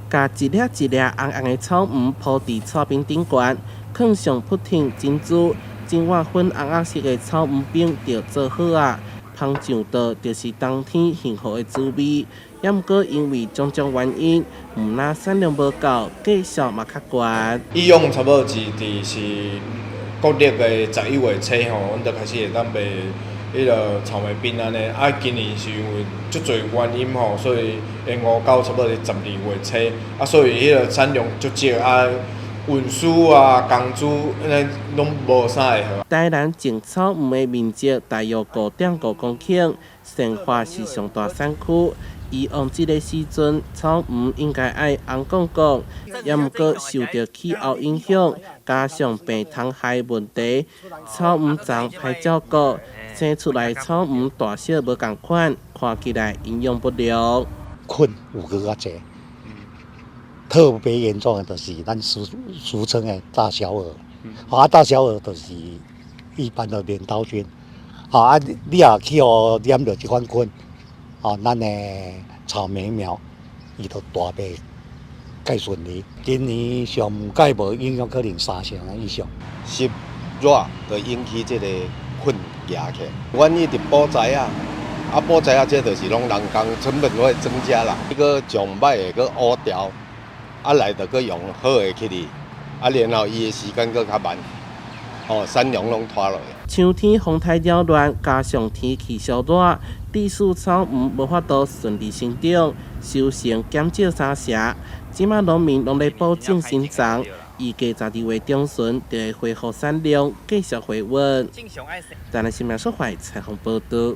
把一粒一粒红红的草莓铺伫草坪顶悬，放上不停珍珠，整碗粉红红色的草莓饼就做好啊！芳上桌就是冬天幸福的滋味。也毋过因为种种原因，毋但产量无够，价数嘛较悬。以往差不多是国历的11月初吼，阮就开始会当卖迄个草莓饼安尼。啊，今年是因为足侪原因吼，所以延误到差不多是12月初。啊，所以迄个产量足少啊，运输啊、工资拢无啥会好。台南种草莓的面积大约5.5公顷，成化是上大产区。以往这个时阵，草莓应该爱红光光，也毋过受到气候影响，加上病虫害问题，草莓丛歹照顾，生出来草莓大小无共款，看起来营养不良。菌有搁较济，特别严重的就是咱俗称的大小蛾，大小蛾就是一般的镰刀菌，你也去染到这款菌。咱的草莓苗，伊就大卖介顺利。今年上介无影响可能3成以上。湿热就引起这个菌压起。阮一直补材啊，补材这就是拢人工成本会增加啦。一个种歹的个乌条，来就个用好的去哩，然后伊的时间搁较慢，产量拢拖落去。秋天风太扰乱，加上天气烧热，致使草莓无法度顺利生长，收成减少3成。即马农民拢咧保证新丛，预计12月中旬就会恢复产量，继续回温。台南新闻社会采访报道。